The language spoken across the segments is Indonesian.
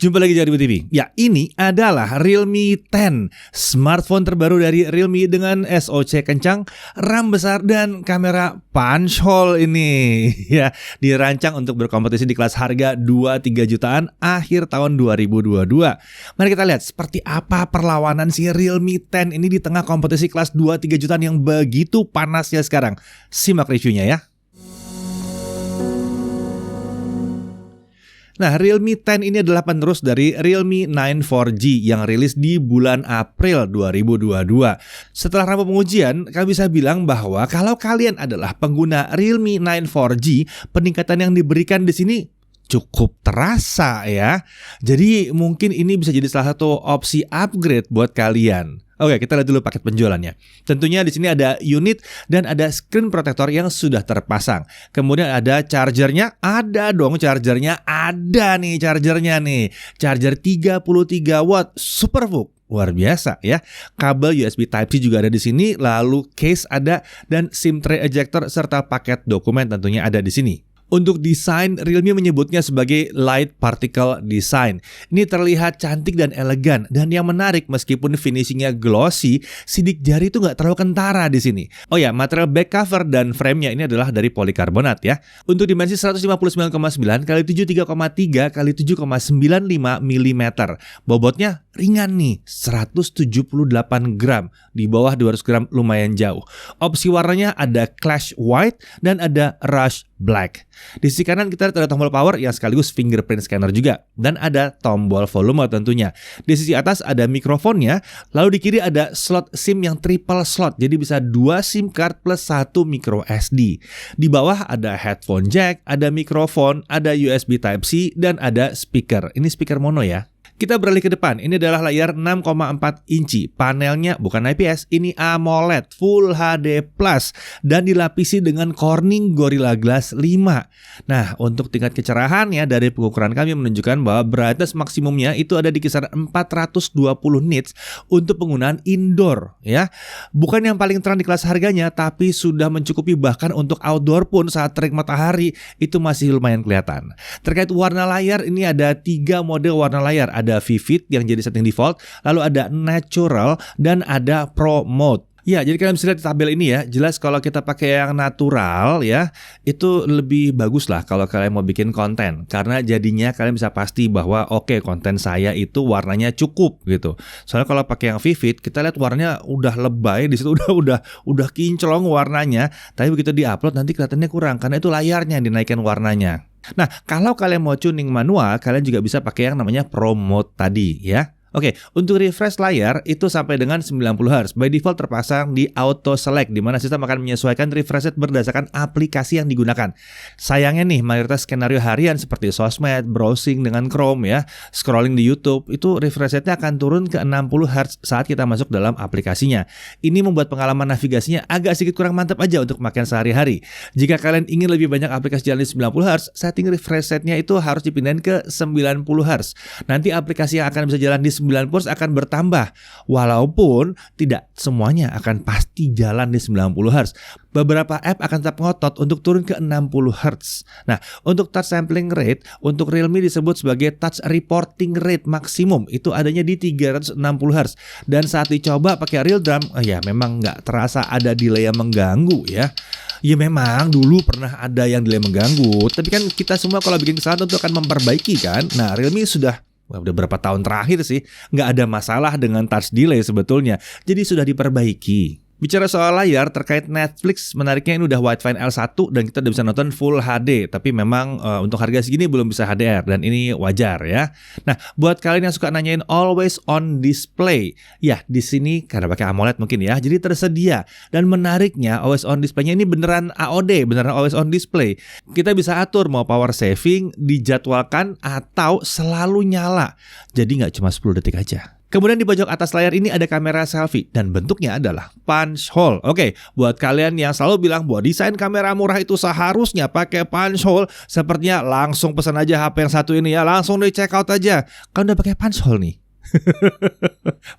Jumpa lagi di Ribu TV. Ya, ini adalah Realme 10, smartphone terbaru dari Realme dengan SoC kencang, RAM besar, dan kamera punch hole ini. Ya, dirancang untuk berkompetisi di kelas harga 2-3 jutaan akhir tahun 2022. Mari kita lihat seperti apa perlawanan si Realme 10 ini di tengah kompetisi kelas 2-3 jutaan yang begitu panasnya sekarang. Simak reviewnya ya. Nah, Realme 10 ini adalah penerus dari Realme 9 4G yang rilis di bulan April 2022. Setelah rampung pengujian, kami bisa bilang bahwa kalau kalian adalah pengguna Realme 9 4G, peningkatan yang diberikan di sini cukup terasa ya. Jadi mungkin ini bisa jadi salah satu opsi upgrade buat kalian. Oke, kita lihat dulu paket penjualannya. Tentunya di sini ada unit dan ada screen protector yang sudah terpasang. Kemudian ada chargernya, ada dong chargernya, ada nih chargernya nih. Charger 33 watt Superbook. Luar biasa ya. Kabel USB Type-C juga ada di sini, lalu case ada dan SIM tray ejector serta paket dokumen tentunya ada di sini. Untuk desain, Realme menyebutnya sebagai light particle design. Ini terlihat cantik dan elegan, dan yang menarik meskipun finishingnya glossy, sidik jari itu nggak terlalu kentara di sini. Oh ya, material back cover dan frame-nya ini adalah dari polikarbonat ya. Untuk dimensi 159,9 x 73,3 x 7,95 mm. Bobotnya ringan nih, 178 gram. Di bawah 200 gram lumayan jauh. Opsi warnanya ada Clash White dan ada Rush Black. Di sisi kanan kita ada tombol power yang sekaligus fingerprint scanner juga. Dan ada tombol volume tentunya. Di sisi atas ada mikrofonnya. Lalu di kiri ada slot SIM yang triple slot. Jadi bisa 2 SIM card plus 1 micro SD. Di bawah ada headphone jack, ada mikrofon, ada USB Type-C, dan ada speaker. Ini speaker mono ya. Kita beralih ke depan, ini adalah layar 6,4 inci, panelnya bukan IPS, ini AMOLED Full HD Plus dan dilapisi dengan Corning Gorilla Glass 5. Nah, untuk tingkat kecerahan ya dari pengukuran kami menunjukkan bahwa brightness maksimumnya itu ada di kisaran 420 nits untuk penggunaan indoor ya. Bukan yang paling terang di kelas harganya, tapi sudah mencukupi bahkan untuk outdoor pun saat terik matahari itu masih lumayan kelihatan. Terkait warna layar, ini ada 3 mode warna layar. Ada Vivid yang jadi setting default, lalu ada Natural dan ada Pro Mode. Ya, jadi kalian bisa lihat di tabel ini ya. Jelas kalau kita pakai yang natural ya, itu lebih bagus lah kalau kalian mau bikin konten. Karena jadinya kalian bisa pasti bahwa oke, konten saya itu warnanya cukup gitu. Soalnya kalau pakai yang vivid, kita lihat warnanya udah lebay, di situ udah kinclong warnanya, tapi begitu di-upload nanti kelihatannya kurang karena itu layarnya yang dinaikkan warnanya. Nah, kalau kalian mau tuning manual, kalian juga bisa pakai yang namanya Pro Mode tadi ya. Oke, untuk refresh layar itu sampai dengan 90 Hz. By default terpasang di auto select, di mana sistem akan menyesuaikan refresh rate berdasarkan aplikasi yang digunakan. Sayangnya nih, mayoritas skenario harian seperti sosmed, browsing dengan Chrome ya, scrolling di YouTube, itu refresh rate-nya akan turun ke 60 Hz saat kita masuk dalam aplikasinya. Ini membuat pengalaman navigasinya agak sedikit kurang mantap aja untuk pemakaian sehari-hari. Jika kalian ingin lebih banyak aplikasi jalan di 90 Hz, setting refresh rate-nya itu harus dipindahin ke 90 Hz. Nanti aplikasi yang akan bisa jalan di 90 Hz akan bertambah, walaupun tidak semuanya akan pasti jalan di 90 Hz. Beberapa app akan tetap ngotot untuk turun ke 60 Hz. Nah, untuk touch sampling rate, untuk Realme disebut sebagai touch reporting rate maksimum, itu adanya di 360 Hz. Dan saat dicoba pakai real drum, ya memang nggak terasa ada delay yang mengganggu ya. Ya memang dulu pernah ada yang delay mengganggu, tapi kan kita semua kalau bikin kesalahan tentu akan memperbaiki kan. Nah, Realme udah berapa tahun terakhir sih nggak ada masalah dengan touch delay sebetulnya, jadi sudah diperbaiki. Bicara soal layar, terkait Netflix, menariknya ini udah widefine L1 dan kita udah bisa nonton Full HD. Tapi memang untuk harga segini belum bisa HDR dan ini wajar ya. Nah, buat kalian yang suka nanyain always on display, ya di sini karena pakai AMOLED mungkin ya, jadi tersedia. Dan menariknya always on display-nya ini beneran AOD, beneran always on display. Kita bisa atur mau power saving, dijadwalkan atau selalu nyala. Jadi nggak cuma 10 detik aja. Kemudian di pojok atas layar ini ada kamera selfie dan bentuknya adalah punch hole. Oke, buat kalian yang selalu bilang bahwa desain kamera murah itu seharusnya pakai punch hole, sepertinya langsung pesan aja HP yang satu ini ya, langsung di check out aja. Kan udah pakai punch hole nih.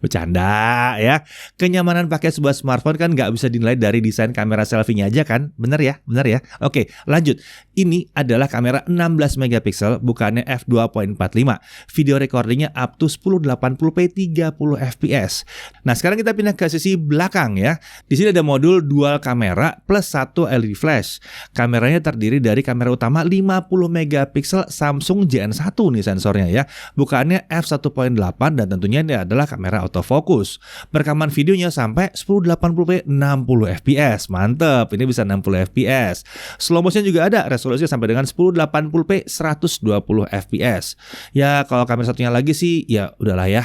Bercanda ya. Kenyamanan pakai sebuah smartphone kan nggak bisa dinilai dari desain kamera selfie-nya aja kan? Bener ya? Bener ya? Oke, lanjut. Ini adalah kamera 16 megapiksel, bukannya f2.45. Video recordingnya up to 1080p 30 fps. Nah, sekarang kita pindah ke sisi belakang ya. Di sini ada modul dual kamera plus 1 LED flash. Kameranya terdiri dari kamera utama 50 megapiksel Samsung JN1 nih sensornya ya. Bukannya f1.8 dan tentunya ini adalah kamera autofocus. Perekaman videonya sampai 1080p 60 fps. Mantep, ini bisa 60 fps. Slow motion juga ada, resolusi sampai dengan 1080p 120 fps. Ya kalau kamera satunya lagi sih ya udahlah ya,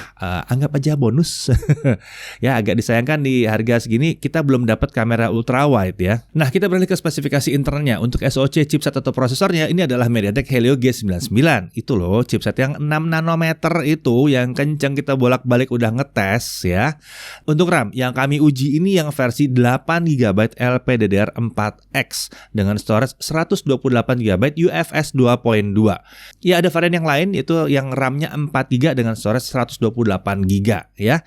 anggap aja bonus. Ya agak disayangkan di harga segini kita belum dapat kamera ultra wide ya. Nah, kita beralih ke spesifikasi internalnya. Untuk SoC chipset atau prosesornya ini adalah MediaTek Helio G99. Itu loh chipset yang 6 nanometer itu yang kenceng, kita bolak-balik udah ngetes ya. Untuk RAM yang kami uji ini yang versi 8GB LPDDR4X dengan storage 128GB UFS 2.2. Ya ada varian yang lain yaitu yang RAM-nya 4GB dengan storage 128GB ya.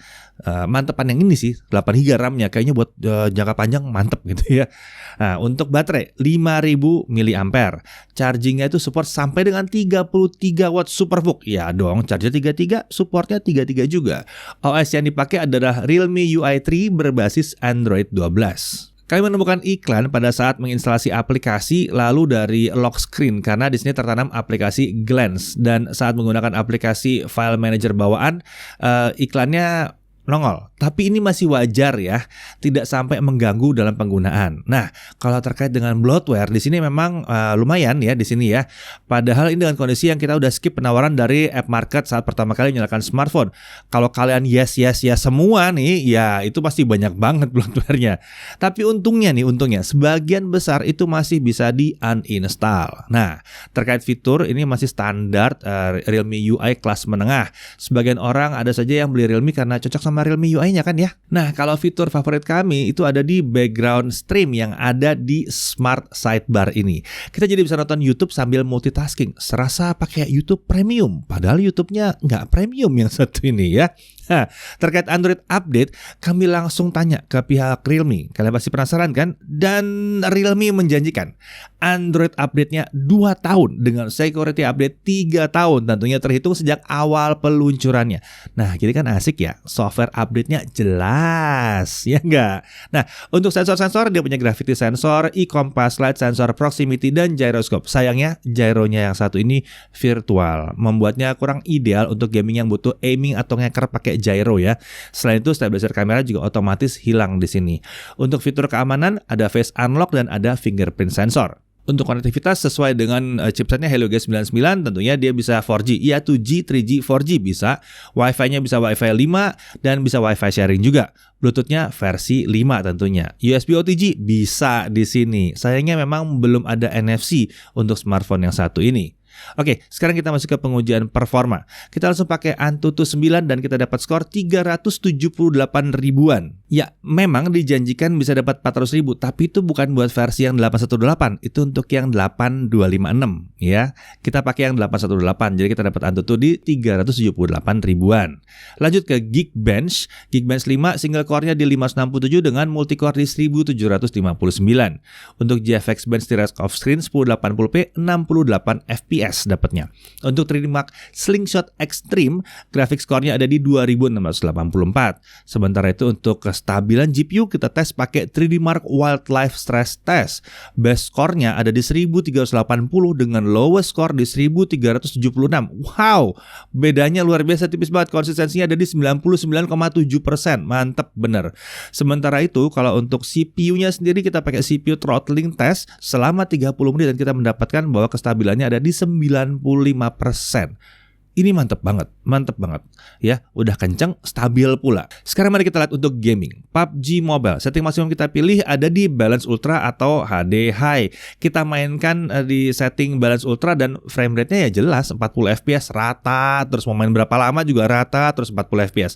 Mantepan yang ini sih 8GB RAM-nya kayaknya buat jangka panjang mantep gitu ya. Nah, untuk baterai 5000 mAh. Chargingnya itu support sampai dengan 33 watt SuperVOOC. Ya dong, charger 33, supportnya 33 juga. OS yang dipakai adalah Realme UI 3 berbasis Android 12. Kami menemukan iklan pada saat menginstalasi aplikasi lalu dari lock screen karena di sini tertanam aplikasi Glance, dan saat menggunakan aplikasi file manager bawaan iklannya nongol. Tapi ini masih wajar ya, tidak sampai mengganggu dalam penggunaan. Nah, kalau terkait dengan bloatware di sini memang lumayan ya di sini ya. Padahal ini dengan kondisi yang kita udah skip penawaran dari App Market saat pertama kali nyalakan smartphone. Kalau kalian yes semua nih, ya itu pasti banyak banget bloatware-nya. Tapi untungnya sebagian besar itu masih bisa di uninstall. Nah, terkait fitur ini masih standar Realme UI kelas menengah. Sebagian orang ada saja yang beli Realme karena cocok sama Realme UI-nya kan ya. Nah, kalau fitur favorit kami itu ada di background stream yang ada di smart sidebar ini. Kita jadi bisa nonton YouTube sambil multitasking. Serasa pakai YouTube Premium, padahal YouTube-nya nggak premium yang satu ini ya. Nah, terkait Android update, kami langsung tanya ke pihak Realme. Kalian pasti penasaran kan? Dan Realme menjanjikan Android update-nya 2 tahun dengan security update 3 tahun. Tentunya terhitung sejak awal peluncurannya. Nah, jadi kan asik ya. Software update-nya jelas, ya enggak? Nah, untuk sensor-sensor dia punya gravity sensor, e-compass light, sensor proximity, dan gyroscope. Sayangnya gyronya yang satu ini virtual, membuatnya kurang ideal untuk gaming yang butuh aiming atau ngeker pakai gyro ya. Selain itu stabilizer kamera juga otomatis hilang di sini. Untuk fitur keamanan ada face unlock dan ada fingerprint sensor. Untuk konektivitas sesuai dengan chipsetnya Helio G99 tentunya dia bisa 4G, ya 2G, 3G, 4G bisa. Wi-Fi-nya bisa Wi-Fi 5 dan bisa Wi-Fi sharing juga. Bluetooth-nya versi 5 tentunya. USB OTG bisa di sini. Sayangnya memang belum ada NFC untuk smartphone yang satu ini. Oke, sekarang kita masuk ke pengujian performa. Kita langsung pakai Antutu 9 dan kita dapat skor 378 ribuan. Ya, memang dijanjikan bisa dapat 400 ribu, tapi itu bukan buat versi yang 818, itu untuk yang 8256 ya. Kita pakai yang 818, jadi kita dapat Antutu di 378 ribuan. Lanjut ke Geekbench. Geekbench 5 single core-nya di 567 dengan multicore di 1759. Untuk GFX Bench Direct Off Screen 1080p 68 fps dapatnya. Untuk 3D Mark Slingshot Extreme, grafik skornya ada di 2684. Sementara itu untuk kestabilan GPU kita tes pakai 3D Mark Wildlife Stress Test. Best skornya ada di 1380 dengan lowest score di 1376. Wow, bedanya luar biasa tipis banget. Konsistensinya ada di 99,7%. Mantep bener. Sementara itu kalau untuk CPU-nya sendiri kita pakai CPU throttling test selama 30 menit dan kita mendapatkan bahwa kestabilannya ada di 95%. Ini mantep banget ya, udah kenceng, stabil pula. Sekarang mari kita lihat untuk gaming. PUBG Mobile, setting maksimum kita pilih ada di Balance Ultra atau HD High. Kita mainkan di setting Balance Ultra dan frame rate-nya ya jelas 40 fps rata, terus mau main berapa lama juga rata, terus 40 fps.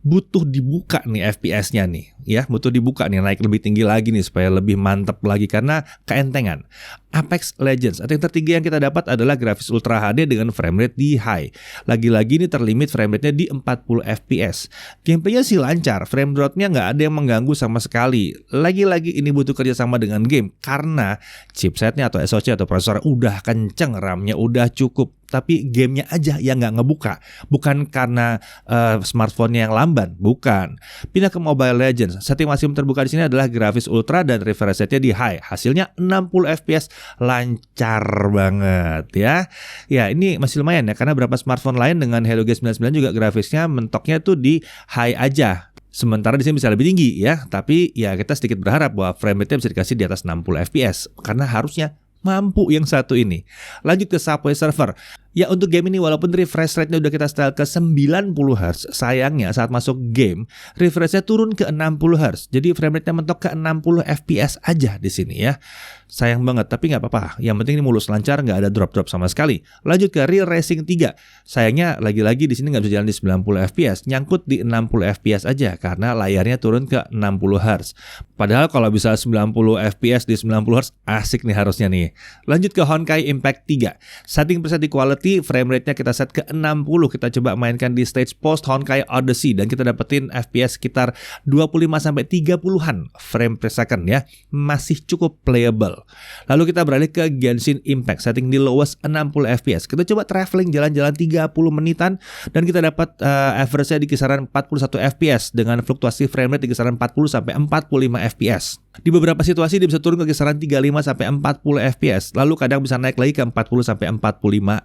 butuh dibuka nih FPS-nya nih, ya, butuh dibuka nih, naik lebih tinggi lagi nih supaya lebih mantap lagi karena keentengan. Apex Legends atau yang tertinggi yang kita dapat adalah grafis Ultra HD dengan frame rate di high. Lagi-lagi ini terlimit frame rate-nya di 40 FPS. Gameplaynya sih lancar, frame drop-nya nggak ada yang mengganggu sama sekali. Lagi-lagi ini butuh kerjasama dengan game karena chipsetnya atau SoC atau prosesor udah kenceng, RAM-nya udah cukup. Tapi gamenya aja yang nggak ngebuka. Bukan karena smartphone-nya yang lamban, bukan. Pindah ke Mobile Legends. Setting maksimum terbuka di sini adalah grafis ultra dan refresh rate-nya di high. Hasilnya 60 FPS, lancar banget ya. Ya, ini masih lumayan ya karena beberapa smartphone lain dengan Helio G99 juga grafisnya mentoknya tuh di high aja. Sementara di sini bisa lebih tinggi ya, tapi ya kita sedikit berharap bahwa frame rate-nya bisa dikasih di atas 60 FPS karena harusnya mampu yang satu ini. Lanjut ke Subway Surfer. Ya, untuk game ini walaupun refresh rate-nya udah kita setel ke 90 Hz, sayangnya saat masuk game refresh-nya turun ke 60 Hz. Jadi frame rate-nya mentok ke 60 FPS aja di sini ya. Sayang banget, tapi nggak apa-apa. Yang penting ini mulus lancar, nggak ada drop-drop sama sekali. Lanjut ke Real Racing 3. Sayangnya lagi-lagi di sini nggak bisa jalan di 90 FPS, nyangkut di 60 FPS aja karena layarnya turun ke 60 Hz. Padahal kalau bisa 90 FPS di 90 Hz, asik nih harusnya nih. Lanjut ke Honkai Impact 3. Setting preset quality, frame rate-nya kita set ke 60. Kita coba mainkan di stage post Honkai Odyssey dan kita dapetin FPS sekitar 25-30-an frame per second ya. Masih cukup playable. Lalu kita beralih ke Genshin Impact, setting di lowest 60 FPS. Kita coba traveling jalan-jalan 30 menitan dan kita dapat average-nya di kisaran 41 FPS dengan fluktuasi frame rate di kisaran 40-45 FPS. Di beberapa situasi dia bisa turun ke kisaran 35-40 FPS, lalu kadang bisa naik lagi ke 40-45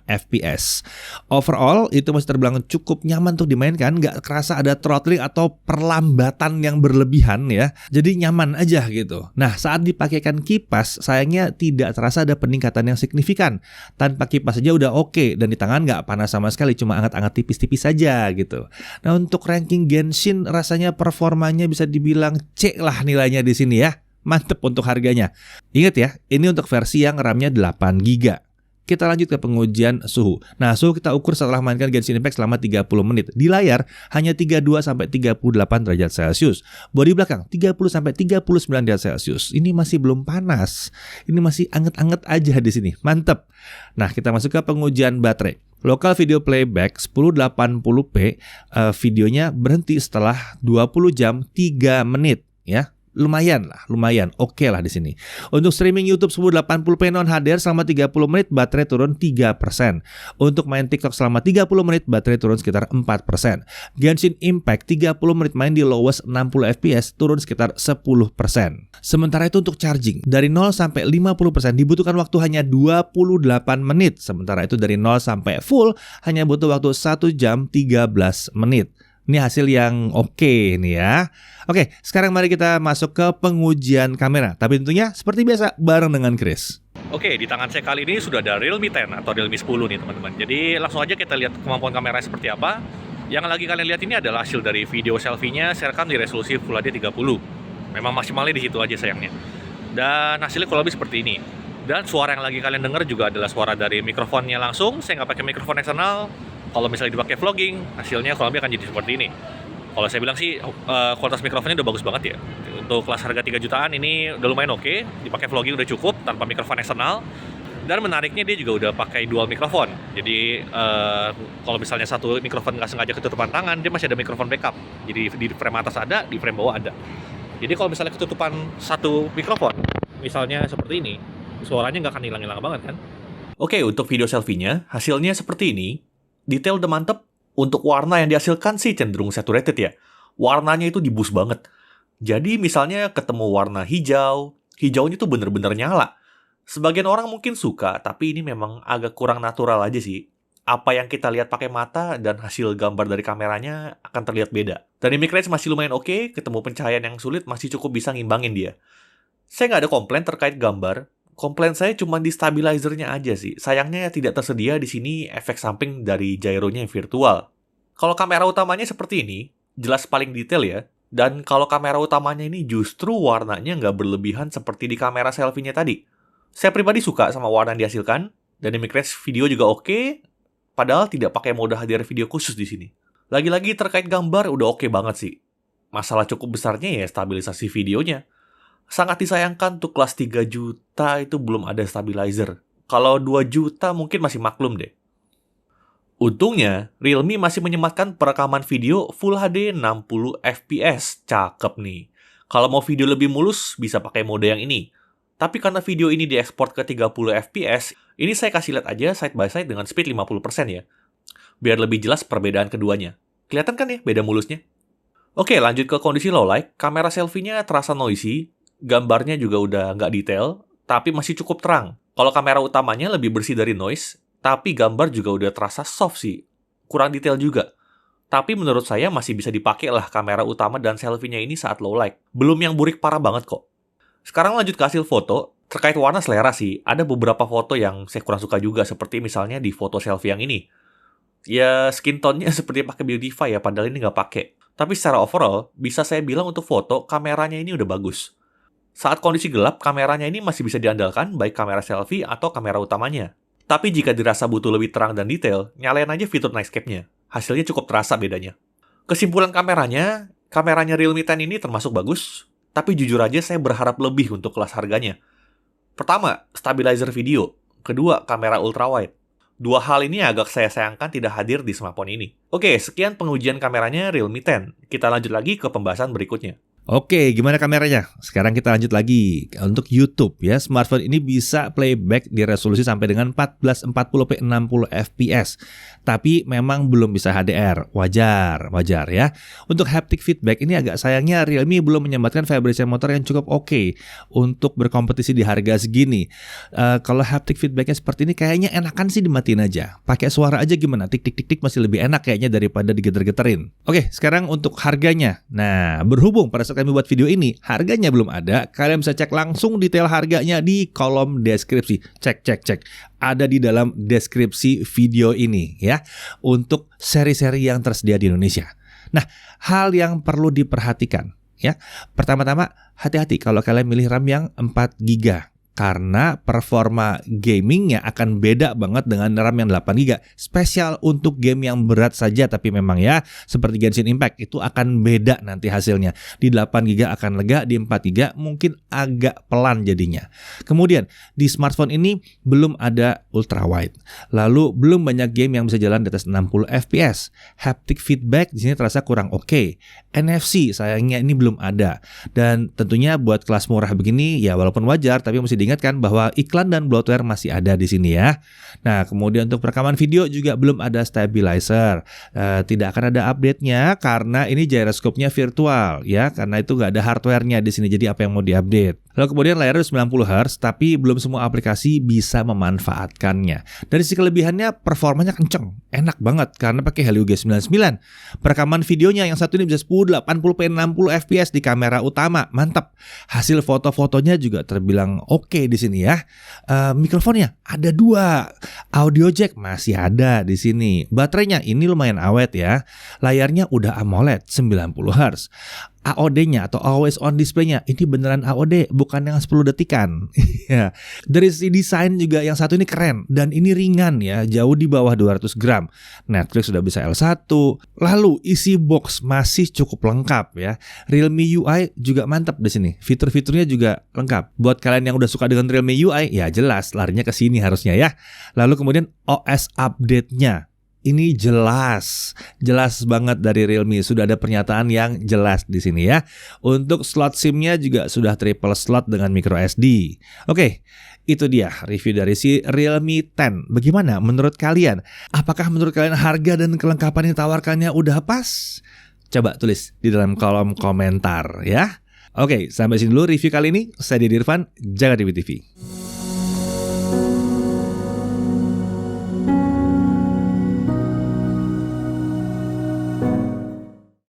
FPS. Overall itu masih terbilang cukup nyaman untuk dimainkan, nggak kerasa ada throttling atau perlambatan yang berlebihan ya. Jadi nyaman aja gitu. Nah, saat dipakaikan kipas, sayangnya tidak terasa ada peningkatan yang signifikan. Tanpa kipas aja udah oke, dan di tangan nggak panas sama sekali, cuma anget-anget tipis-tipis saja gitu. Nah, untuk ranking Genshin rasanya performanya bisa dibilang C lah nilainya di sini ya. Mantep untuk harganya. Ingat ya, ini untuk versi yang RAM-nya 8 GB. Kita lanjut ke pengujian suhu. Nah, suhu kita ukur setelah mainkan Genshin Impact selama 30 menit. Di layar hanya 32-38 derajat Celcius. Bodi belakang 30-39 derajat Celcius. Ini masih belum panas. Ini masih anget-anget aja di sini. Mantep. Nah, kita masuk ke pengujian baterai. Local video playback 1080p, videonya berhenti setelah 20 jam 3 menit ya. Lumayan oke lah di sini. Untuk streaming YouTube 1080p non HDR selama 30 menit baterai turun 3%. Untuk main TikTok selama 30 menit baterai turun sekitar 4%. Genshin Impact 30 menit main di lowest 60 FPS turun sekitar 10%. Sementara itu untuk charging dari 0 sampai 50% dibutuhkan waktu hanya 28 menit. Sementara itu dari 0 sampai full hanya butuh waktu 1 jam 13 menit. Ini hasil yang oke nih ya. Oke, sekarang mari kita masuk ke pengujian kamera. Tapi tentunya seperti biasa bareng dengan Chris. Oke, di tangan saya kali ini sudah ada Realme 10 atau Realme 10 nih teman-teman. Jadi langsung aja kita lihat kemampuan kamera seperti apa. Yang lagi kalian lihat ini adalah hasil dari video selfie-nya saya rekam di resolusi Full HD 30. Memang maksimalnya di situ aja sayangnya. Dan hasilnya kurang lebih seperti ini. Dan suara yang lagi kalian dengar juga adalah suara dari mikrofonnya langsung. Saya nggak pakai mikrofon eksternal. Kalau misalnya dipakai vlogging, hasilnya kurang lebih akan jadi seperti ini. Kalau saya bilang sih, kualitas mikrofonnya udah bagus banget ya. Untuk kelas harga 3 jutaan ini udah lumayan oke. Dipakai vlogging udah cukup, tanpa mikrofon eksternal. Dan menariknya dia juga udah pakai dual mikrofon. Jadi kalau misalnya satu mikrofon nggak sengaja ketutupan tangan, dia masih ada mikrofon backup. Jadi di frame atas ada, di frame bawah ada. Jadi kalau misalnya ketutupan satu mikrofon, misalnya seperti ini, suaranya nggak akan hilang-hilang banget kan. Oke, untuk video selfie-nya, hasilnya seperti ini. Detail udah mantep. Untuk warna yang dihasilkan sih cenderung saturated ya. Warnanya itu dibus banget. Jadi misalnya ketemu warna hijau, hijaunya tuh bener-bener nyala. Sebagian orang mungkin suka, tapi ini memang agak kurang natural aja sih. Apa yang kita lihat pakai mata dan hasil gambar dari kameranya akan terlihat beda. Dan image range masih lumayan oke, ketemu pencahayaan yang sulit masih cukup bisa ngimbangin dia. Saya nggak ada komplain terkait gambar. Komplain saya cuma di stabilizernya aja sih. Sayangnya tidak tersedia di sini efek samping dari gyronya yang virtual. Kalau kamera utamanya seperti ini, jelas paling detail ya. Dan kalau kamera utamanya ini justru warnanya nggak berlebihan seperti di kamera selfie-nya tadi. Saya pribadi suka sama warna yang dihasilkan, dan image range video juga oke, padahal tidak pakai mode HDR video khusus di sini. Lagi-lagi terkait gambar udah oke banget sih. Masalah cukup besarnya ya stabilisasi videonya. Sangat disayangkan tuh kelas 3 juta itu belum ada stabilizer. Kalau 2 juta mungkin masih maklum deh. Untungnya, Realme masih menyematkan perekaman video Full HD 60 fps. Cakep nih. Kalau mau video lebih mulus, bisa pakai mode yang ini. Tapi karena video ini diekspor ke 30 fps, ini saya kasih lihat aja side by side dengan speed 50% ya. Biar lebih jelas perbedaan keduanya. Kelihatan kan ya beda mulusnya? Oke, lanjut ke kondisi low light. Kamera selfie-nya terasa noisy, gambarnya juga udah nggak detail, tapi masih cukup terang. Kalau kamera utamanya lebih bersih dari noise, tapi gambar juga udah terasa soft sih. Kurang detail juga. Tapi menurut saya masih bisa dipakai lah kamera utama dan selfie-nya ini saat low light. Belum yang burik parah banget kok. Sekarang lanjut ke hasil foto. Terkait warna selera sih, ada beberapa foto yang saya kurang suka juga, seperti misalnya di foto selfie yang ini. Ya, skin tone-nya seperti pakai Beautify ya, padahal ini nggak pakai. Tapi secara overall, bisa saya bilang untuk foto, kameranya ini udah bagus. Saat kondisi gelap, kameranya ini masih bisa diandalkan, baik kamera selfie atau kamera utamanya. Tapi jika dirasa butuh lebih terang dan detail, nyalain aja fitur Nightscape-nya. Hasilnya cukup terasa bedanya. Kesimpulan kameranya Realme 10 ini termasuk bagus, tapi jujur aja saya berharap lebih untuk kelas harganya. Pertama, stabilizer video. Kedua, kamera ultrawide. Dua hal ini agak saya sayangkan tidak hadir di smartphone ini. Oke, sekian pengujian kameranya Realme 10. Kita lanjut lagi ke pembahasan berikutnya. Oke, gimana kameranya? Sekarang kita lanjut lagi untuk YouTube ya. Smartphone ini bisa playback di resolusi sampai dengan 1440p 60 fps. Tapi memang belum bisa HDR. Wajar ya. Untuk haptic feedback ini agak sayangnya Realme belum menyambatkan vibration motor yang cukup oke untuk berkompetisi di harga segini. Kalau haptic feedbacknya seperti ini kayaknya enakan sih dimatiin aja. Pakai suara aja gimana? Tik tik tik tik masih lebih enak kayaknya daripada digeter-geterin. Oke, sekarang untuk harganya. Nah, berhubung pada saat kami buat video ini, harganya belum ada. Kalian bisa cek langsung detail harganya di kolom deskripsi. Cek. Ada di dalam deskripsi video ini ya. Untuk seri-seri yang tersedia di Indonesia. Nah, hal yang perlu diperhatikan ya. Pertama-tama, hati-hati kalau kalian milih RAM yang 4 GB. Karena performa gamingnya akan beda banget dengan RAM yang 8 GB. Spesial untuk game yang berat saja, tapi memang ya seperti Genshin Impact itu akan beda nanti hasilnya. Di 8 GB akan lega, di 4 GB mungkin agak pelan jadinya. Kemudian di smartphone ini belum ada ultrawide. Lalu belum banyak game yang bisa jalan di atas 60 fps. Haptic feedback di sini terasa kurang oke. NFC sayangnya ini belum ada. Dan tentunya buat kelas murah begini ya walaupun wajar, tapi mesti diingatkan bahwa iklan dan bloatware masih ada di sini ya. Nah, kemudian untuk perekaman video juga belum ada stabilizer. Tidak akan ada update-nya karena ini gyroscope-nya virtual ya, karena itu nggak ada hardware-nya di sini. Jadi apa yang mau diupdate? Lalu kemudian layarnya 90 Hz, tapi belum semua aplikasi bisa memanfaatkannya. Dari sisi kelebihannya, performanya kenceng, enak banget karena pakai Helio G99. Perekaman videonya yang satu ini bisa 1080p 60 fps di kamera utama, mantap. Hasil foto-fotonya juga terbilang oke di sini ya. Mikrofonnya ada 2, audio jack masih ada di sini. Baterainya ini lumayan awet ya. Layarnya udah AMOLED 90 Hz. AOD-nya atau Always On Display-nya ini beneran AOD, bukan yang 10 detikan. Ya. Dari sisi desain juga yang satu ini keren dan ini ringan ya, jauh di bawah 200 gram. Netflix sudah bisa L1. Lalu isi box masih cukup lengkap ya. Realme UI juga mantap di sini. Fitur-fiturnya juga lengkap. Buat kalian yang udah suka dengan Realme UI, ya jelas larinya ke sini harusnya ya. Lalu kemudian OS update-nya. Ini jelas banget dari Realme. Sudah ada pernyataan yang jelas di sini ya. Untuk slot SIM-nya juga sudah triple slot dengan micro SD. Oke, itu dia review dari si Realme 10. Bagaimana menurut kalian? Apakah menurut kalian harga dan kelengkapan yang ditawarkannya udah pas? Coba tulis di dalam kolom komentar ya. Oke, sampai sini dulu review kali ini. Saya Didi Irfan, Jaga TV.